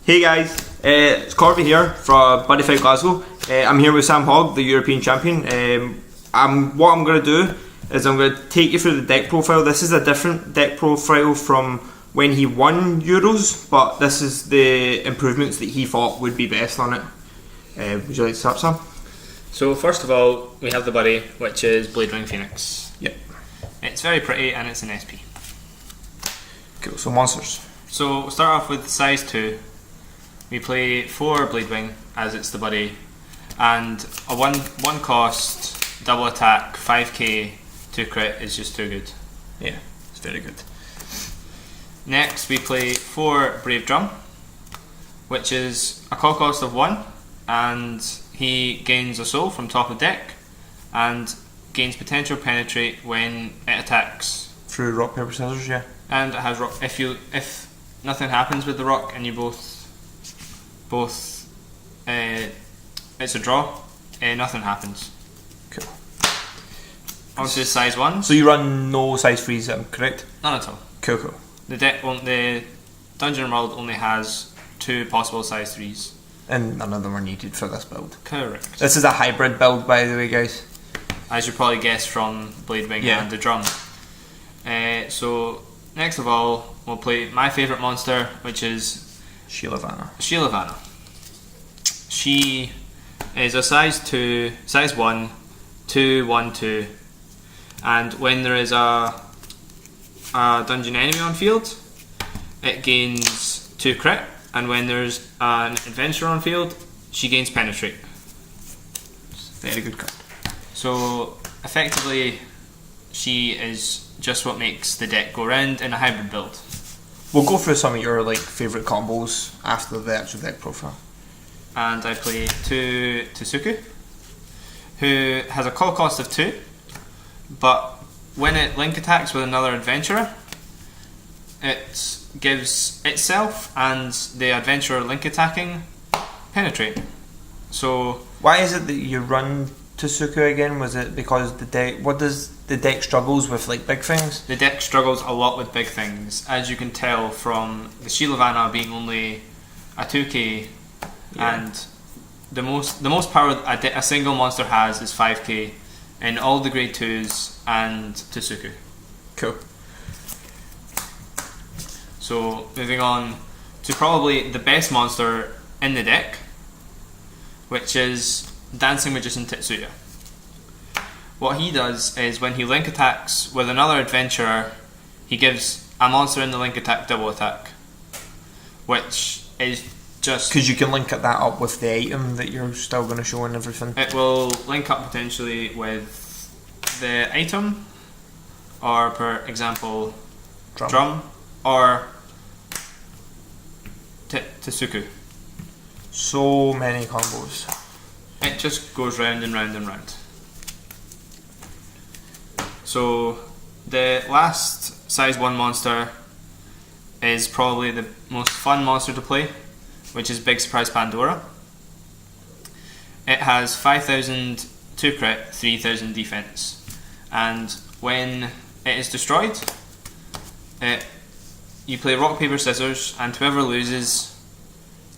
Hey guys, it's Corby here from Buddy Fight Glasgow. I'm here with Sam Hogg, the European champion. What I'm going to do is I'm going to take you through the deck profile. This is a different deck profile from when he won Euros, but this is the improvements that he thought would be best on it. Would you like to start, Sam? So first of all, we have the buddy, which is Bladewing Phoenix. Yep. It's very pretty and it's an SP. Cool, so monsters. So we'll start off with size 2. We play 4 Bladewing, as it's the buddy, and a one cost, double attack, 5k, 2 crit is just too good. Yeah, it's very good. Next we play 4 Brave Drum, which is a call cost of 1, and he gains a soul from top of deck, and gains potential penetrate when it attacks. Through rock, paper, scissors, yeah. And it has rock. If nothing happens with the rock and you both it's a draw, nothing happens. Cool. Obviously size 1. So you run no size 3s, correct? None at all. Cool. The Dungeon World only has 2 possible size 3s. And none of them are needed for this build. Correct. This is a hybrid build, by the way, guys. As you probably guessed from Bladewing and the drum. So next of all, we'll play my favourite monster, which is Sheila-Vanna. She is a size 1, 2, 1, 2, and when there is a dungeon enemy on field, it gains 2 crit, and when there's an adventurer on field, she gains penetrate. Very good card. So effectively, she is just what makes the deck go round in a hybrid build. We'll go through some of your favourite combos after the actual deck profile. And I play 2 Tsuku, who has a call cost of 2, but when it link attacks with another adventurer, it gives itself and the adventurer link attacking penetrate. So why is it that you run Tsuku again? Was it because the deck? What does the deck struggles with, big things? The deck struggles a lot with big things, as you can tell from the Sheila-Vanna being only a 2k, and the most power a single monster has is 5k in all the grade 2s and Tsuku. Cool. So moving on to probably the best monster in the deck, which is Dancing Magician Tetsuya. What he does is when he link attacks with another adventurer, he gives a monster in the link attack double attack, which is just because you can link that up with the item that you're still going to show and everything. It will link up potentially with the item, or per example, drum or Tsuku. So many combos. It just goes round and round and round. So the last size 1 monster is probably the most fun monster to play, which is Big Surprise Pandora. It has 5,000 2 crit, 3,000 defense, and when it is destroyed, you play rock, paper, scissors, and whoever loses,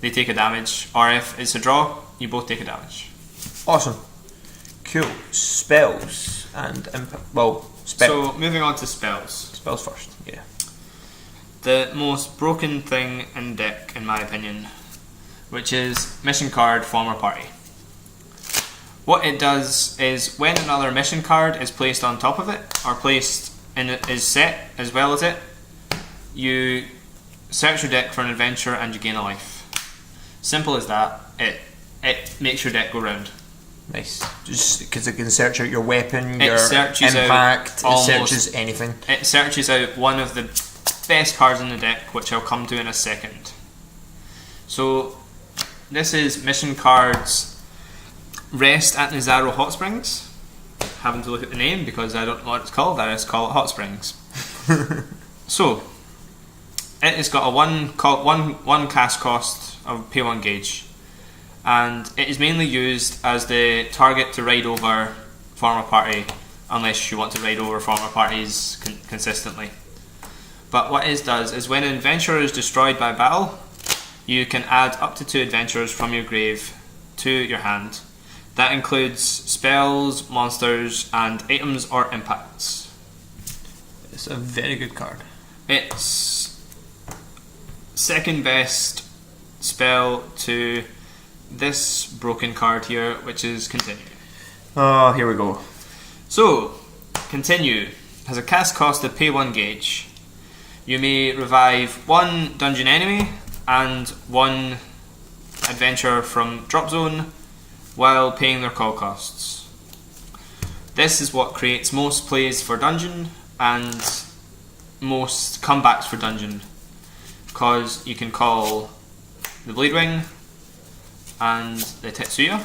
they take a damage, or if it's a draw, you both take a damage. Awesome. Cool. Spells and So moving on to spells. Spells first, yeah. The most broken thing in deck, in my opinion, which is mission card former party. What it does is when another mission card is placed on top of it, or placed in it is set as well as it, you search your deck for an adventure and you gain a life. Simple as that. It makes your deck go round. Nice. Just because it can search out your weapon, your impact, it searches anything. It searches out one of the best cards in the deck, which I'll come to in a second. So this is mission cards Rest at Nazaro Hot Springs. Having to look at the name because I don't know what it's called. I just call it Hot Springs. So it has got a one cast cost of pay 1 gauge, and it is mainly used as the target to ride over former party, unless you want to ride over former parties consistently. But what it does is when an adventurer is destroyed by battle, You can add up to 2 adventurers from your grave to your hand. That includes spells, monsters, and items or impacts. It's a very good card. It's second best spell to this broken card here, which is Continue. Oh, here we go. So, Continue has a cast cost of pay 1 gauge. You may revive 1 dungeon enemy and 1 adventurer from drop zone while paying their call costs. This is what creates most plays for dungeon and most comebacks for dungeon, because you can call the Bleedwing and the Tetsuya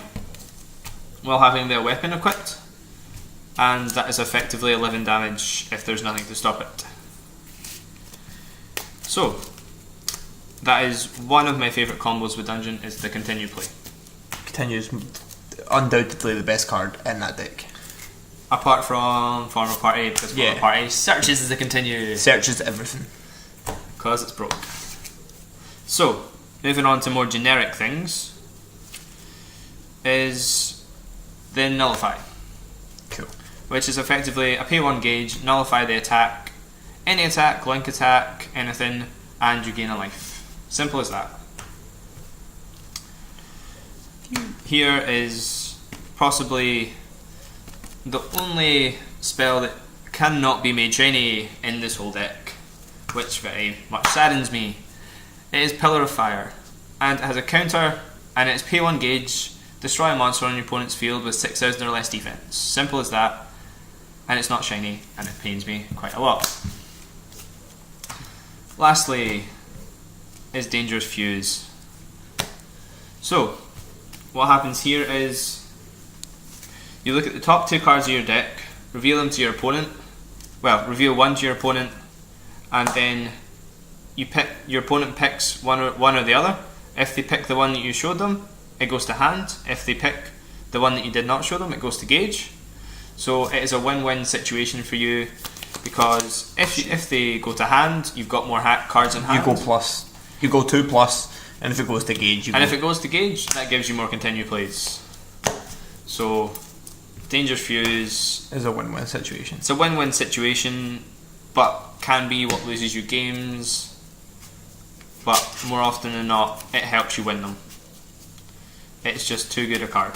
while having their weapon equipped, and that is effectively 11 damage if there's nothing to stop it. So that is one of my favourite combos with dungeon, is the Continue play. Continues undoubtedly the best card in that deck. Apart from Former Party, because Former Party searches as a Continue. Searches everything. Because it's broke. So, moving on to more generic things, is the Nullify. Cool. Which is effectively a pay 1 gauge, nullify the attack, any attack, link attack, anything, and you gain a life. Simple as that. Here is possibly the only spell that cannot be made shiny in this whole deck, which very much saddens me. It is Pillar of Fire, and it has a counter, and it's pay 1 gauge, destroy a monster on your opponent's field with 6,000 or less defense. Simple as that, and it's not shiny, and it pains me quite a lot. Lastly is Dangerous Fuse. So, what happens here is you look at the top 2 cards of your deck, reveal them to your opponent. Well, reveal 1 to your opponent, and then your opponent picks one or the other. If they pick the one that you showed them, it goes to hand. If they pick the one that you did not show them, it goes to gauge. So it is a win-win situation for you, because if they go to hand, you've got more cards in hand. You go plus. You go 2 plus, and if it goes to gauge, if it goes to gauge, that gives you more Continue plays. So, Dangerous Fuse is a win-win situation. It's a win-win situation, but can be what loses you games. But more often than not, it helps you win them. It's just too good a card.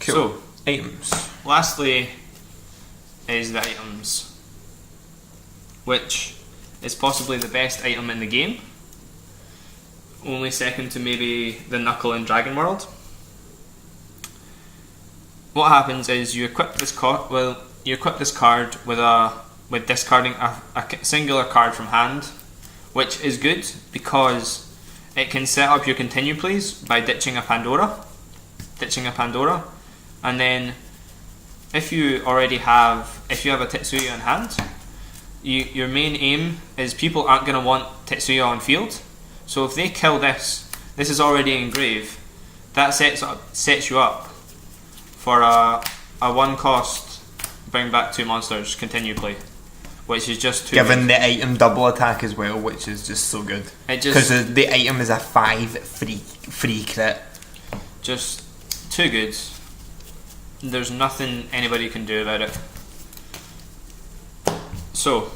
Cool. So, items. Lastly is the items, which is possibly the best item in the game. Only second to maybe the Knuckle in Dragon World. What happens is you equip this card. Well, you equip this card with discarding a singular card from hand, which is good because it can set up your Continue plays by ditching a Pandora, and then if you have a Tetsuya in hand, your main aim is people aren't going to want Tetsuya on field. So if they kill this is already engraved. That sets you up for a 1 cost bring back 2 monsters Continue play, which is just too given good. the item double attack as well, which is just so good. Because the item is a 5 free crit. Just too good. There's nothing anybody can do about it. So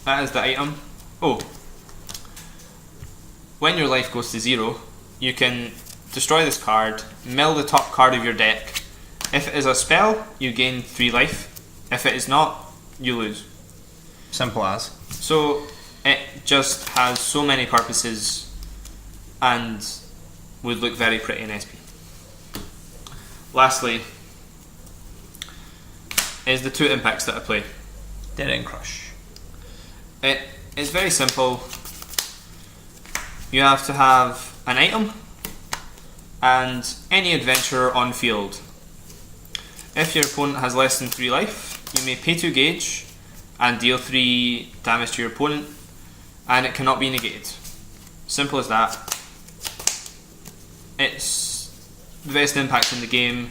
that is the item. Oh, when your life goes to 0, you can destroy this card, mill the top card of your deck. If it is a spell, you gain 3 life. If it is not, you lose. Simple as. So it just has so many purposes and would look very pretty in SP. Lastly is the 2 impacts that I play. Dead End Crush. It is very simple. You have to have an item and any adventurer on field. If your opponent has less than 3 life, you may pay 2 gauge and deal 3 damage to your opponent, and it cannot be negated. Simple as that. It's the best impact in the game,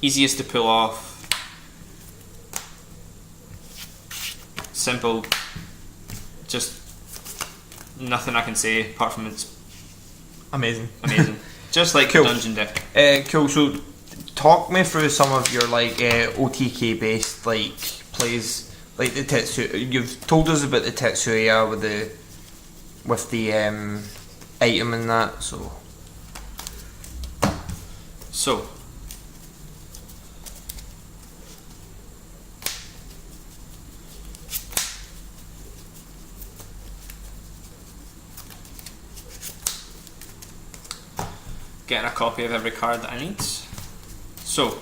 easiest to pull off, simple, just nothing I can say apart from it's Amazing. Just like Cool. the dungeon deck. Cool. So, talk me through some of your like OTK based like plays, like the Tetsuya. You've told us about the Tetsuya with the item and that. So, getting a copy of every card that I need. So,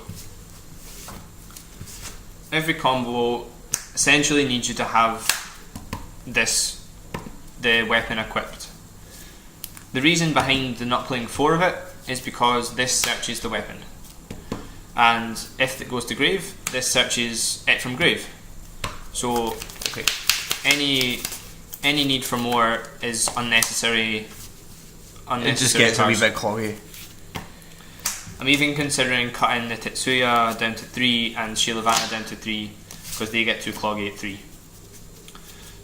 every combo essentially needs you to have the weapon equipped. The reason behind the not playing 4 of it is because this searches the weapon, and if it goes to grave, this searches it from grave. So any need for more is unnecessary. It just gets a wee bit cloggy. I'm even considering cutting the Tetsuya down to 3 and Shilavana down to 3 because they get too cloggy at 3.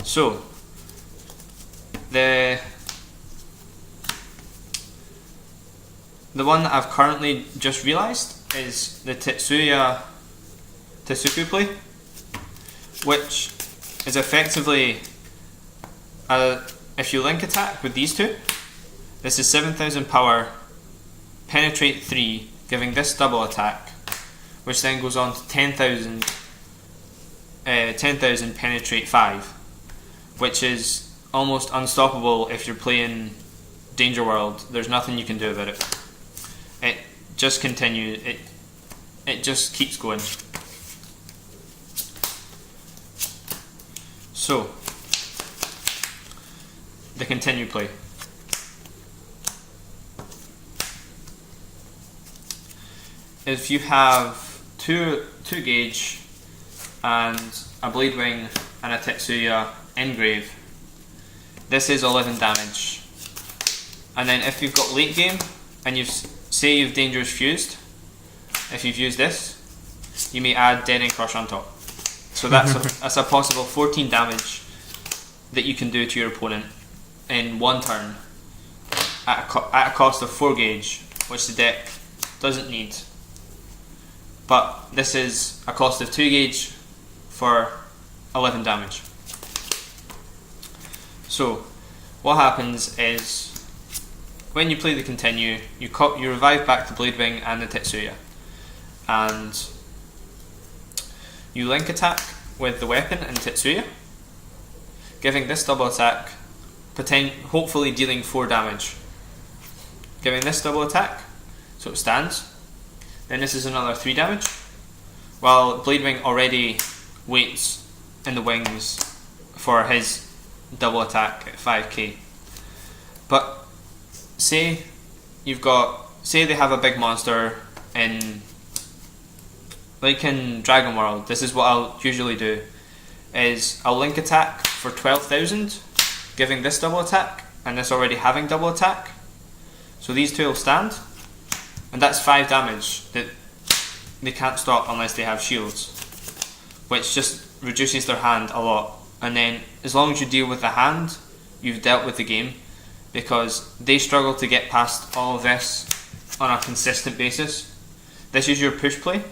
So the one that I've currently just realised is the Tetsuya Tetsuku play, which is effectively if you link attack with these two, this is 7,000 power, penetrate 3, giving this double attack, which then goes on to 10,000 penetrate 5, which is almost unstoppable if you're playing Danger World. There's nothing you can do about it. It just continues. It just keeps going. So the continue play. If you have two gauge and a Blade Wing and a Tetsuya engrave, this is 11 damage. And then if you've got late game and say you've Dangerous Fused, if you've used this, you may add Dead End Crush on top. So that's a possible 14 damage that you can do to your opponent in one turn at a cost of 4 gauge, which the deck doesn't need. But this is a cost of 2 gauge for 11 damage. So what happens is when you play the continue, you revive back the Blade Wing and the Tetsuya, and you link attack with the weapon and Tetsuya, giving this double attack, hopefully dealing 4 damage. Giving this double attack, so it stands. Then this is another 3 damage, while Blade Wing already waits in the wings for his double attack at 5k. But say they have a big monster like in Dragon World. This is what I'll usually do, is I'll link attack for 12,000, giving this double attack and this already having double attack. So these two will stand, and that's 5 damage that they can't stop unless they have shields, which just reduces their hand a lot. And then as long as you deal with the hand, you've dealt with the game, because they struggle to get past all of this on a consistent basis. This is your push play.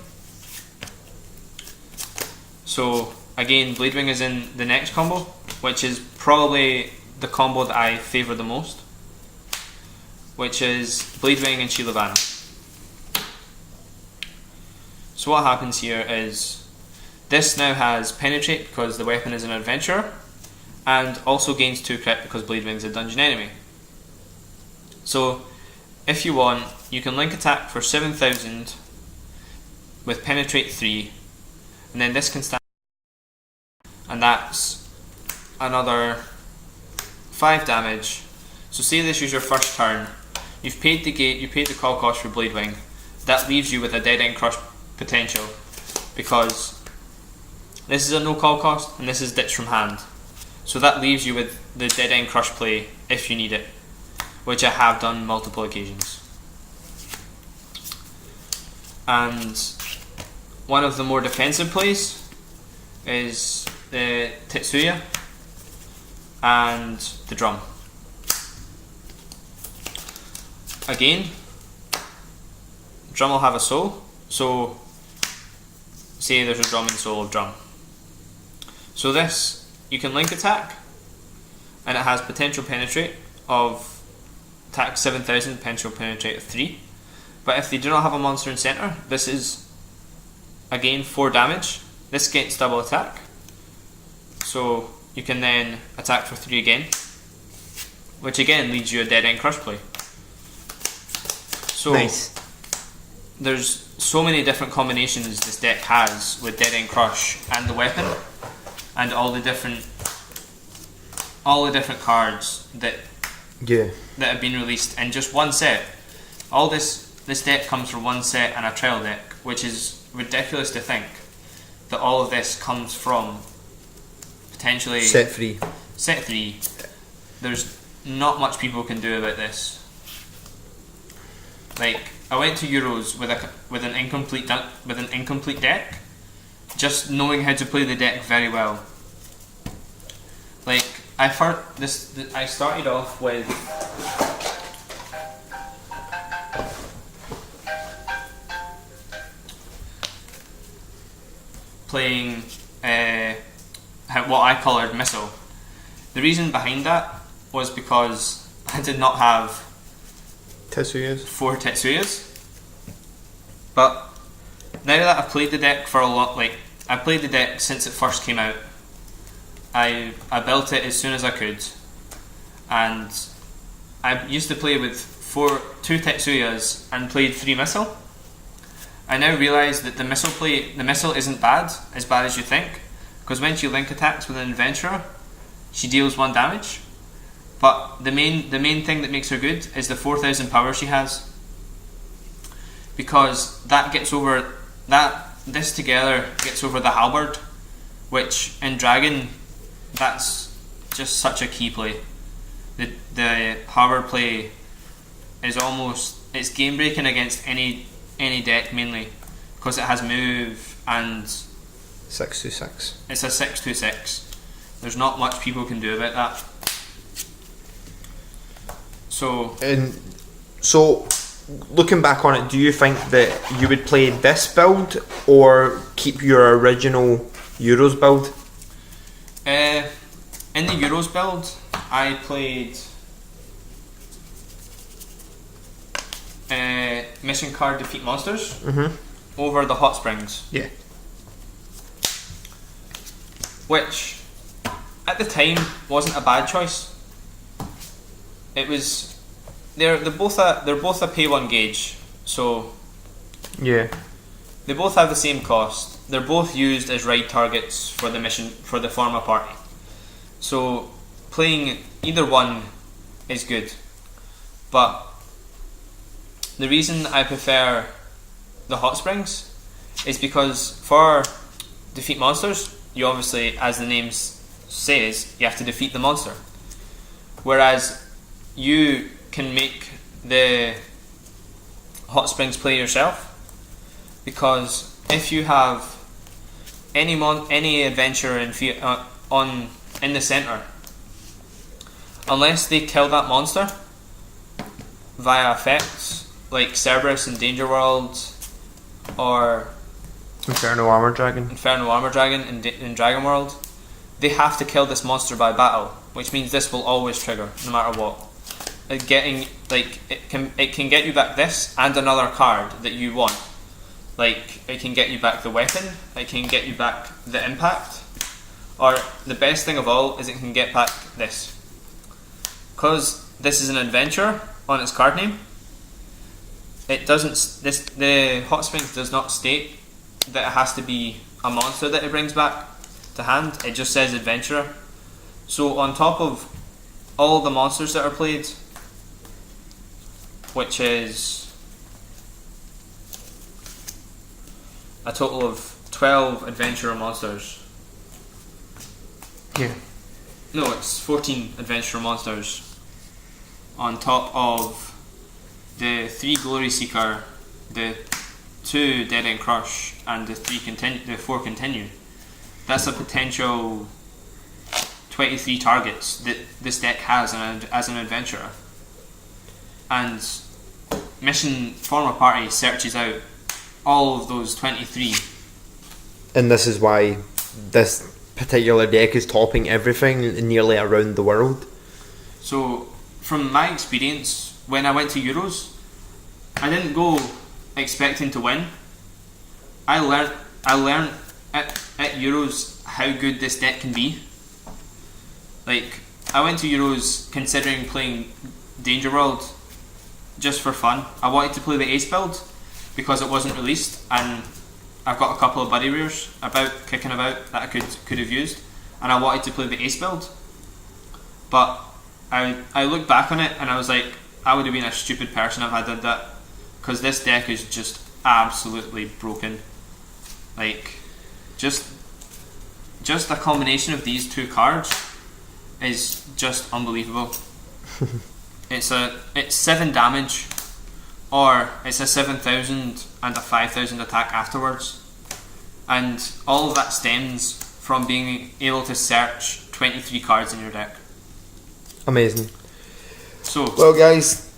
So again, Blade Wing is in the next combo, which is probably the combo that I favour the most, which is Blade Wing and Shilavana. So what happens here is this now has penetrate because the weapon is an adventurer, and also gains 2 crit because Blade Wing is a dungeon enemy. So if you want, you can link attack for 7,000 with penetrate 3, and then this can stand, and that's another 5 damage. So say this is your first turn, you've paid the gate, you paid the call cost for Blade Wing. That leaves you with a Dead End Crush potential, because this is a no call cost and this is ditch from hand. So that leaves you with the Dead End Crush play if you need it, which I have done multiple occasions. And one of the more defensive plays is the Tetsuya and the drum. again, drum will have a soul. So, say there's a drum and soul of drum. So this, you can link attack, and it has potential penetrate of attack 7000, potential penetrate of 3. But if they do not have a monster in centre, this is again 4 damage. This gets double attack. So you can then attack for 3 again, which again leads you a Dead End Crush play. So Nice. there's so many different combinations this deck has with Dead End Crush and the weapon, and all the different cards that have been released in just one set. All this deck comes from one set and a trial deck, which is ridiculous to think that all of this comes from potentially Set 3. set 3. There's not much people can do about this. Like, I went to Euros with an incomplete deck, just knowing how to play the deck very well. Like, I started off with playing what I coloured Missile. The reason behind that was because I did not have Tetsuyas. 4 Tetsuyas. But now that I've played the deck for a lot, like, I played the deck since it first came out. I built it as soon as I could, and I used to play with 2 Tetsuyas and played 3 Missile. I now realise that the missile isn't as bad as you think, because when she link attacks with an adventurer, she deals 1 damage. But the main thing that makes her good is the 4000 power she has, because this together gets over the halberd, which in Dragon, that's just such a key play. The halberd play is it's game breaking against any deck, mainly because it has move and 6/6. it's a 6/6. There's not much people can do about that. So, looking back on it, do you think that you would play this build or keep your original Euros build? In the Euros build, I played mission card defeat monsters over the hot springs. Yeah. Which at the time wasn't a bad choice. It was they're both a pay 1 gauge, so Yeah. they both have the same cost. They're both used as raid targets for the mission for the Pharma party. So playing either one is good. But the reason I prefer the hot springs is because for defeat monsters, you obviously, as the name says, you have to defeat the monster. Whereas you can make the hot springs play yourself, because if you have any adventurer in the centre, unless they kill that monster via effects like Cerberus in Danger World or Inferno Armor Dragon in Dragon World, they have to kill this monster by battle, which means this will always trigger no matter what. It can get you back this and another card that you want. Like, it can get you back the weapon, it can get you back the impact, or the best thing of all is it can get back this. Because this is an adventure on its card name, the hot springs does not state that it has to be a monster that it brings back to hand. It just says adventurer. So on top of all the monsters that are played, which is a total of 12 adventurer monsters. Yeah. No, it's 14 adventurer monsters on top of the 3 Glory Seeker, the 2 Dead End Crush, and the 4 Continue. That's a potential 23 targets that this deck has as an adventurer. And Mission Former Party searches out all of those 23. And this is why this particular deck is topping everything nearly around the world. So, from my experience, when I went to Euros, I didn't go expecting to win. I learned at Euros how good this deck can be. Like, I went to Euros considering playing Danger World just for fun. I wanted to play the Ace build because it wasn't released, and I've got a couple of buddy rares kicking about that I could have used, and I wanted to play the Ace build. But I look back on it and I was like, I would have been a stupid person if I did that, because this deck is just absolutely broken. Like, just a combination of these two cards is just unbelievable. It's 7 damage, or it's a 7,000 and a 5,000 attack afterwards, and all of that stems from being able to search 23 cards in your deck. Amazing. So, well, guys,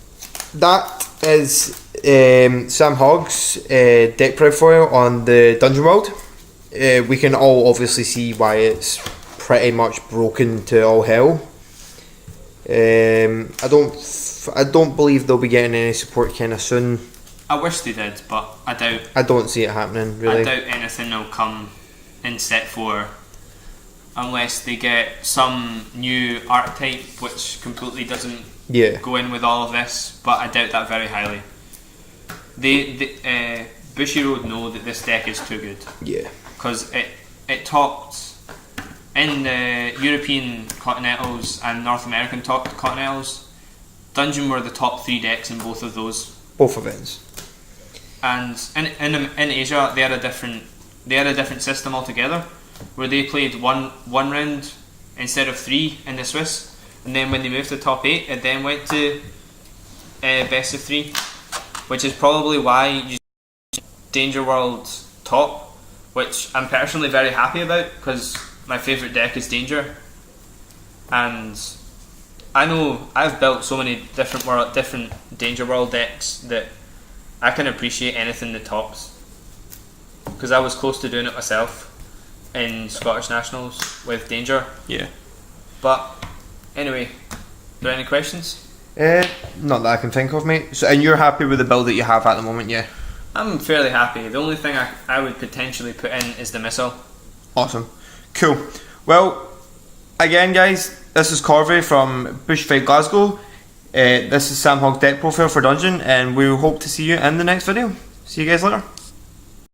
that is Sam Hogg's deck profile on the Dungeon World. We can all obviously see why it's pretty much broken to all hell. I don't believe they'll be getting any support kind of soon. I wish they did, but I doubt. I don't see it happening, really. I doubt anything will come in set 4 unless they get some new archetype which completely doesn't go in with all of this, but I doubt that very highly. Bushiroad know that this deck is too good. Yeah. Because it topped in the European Continentals and North American Continentals. Dungeon were the top 3 decks in both of those. Both events. And in Asia they had a different system altogether, where they played one round instead of 3 in the Swiss, and then when they moved to top 8 it then went to best of 3, which is probably why you see Danger World top, which I'm personally very happy about because my favourite deck is Danger, and I know I've built so many different Danger World decks that I can appreciate anything that tops, because I was close to doing it myself in Scottish Nationals with Danger. Yeah. But anyway, are there any questions? Not that I can think of, mate. So, and you're happy with the build that you have at the moment, yeah? I'm fairly happy. The only thing I would potentially put in is the missile. Awesome. Cool. Well, again, guys, this is Corvey from Bushfight Glasgow. This is Sam Hogg deck profile for Dungeon, and we hope to see you in the next video. See you guys later.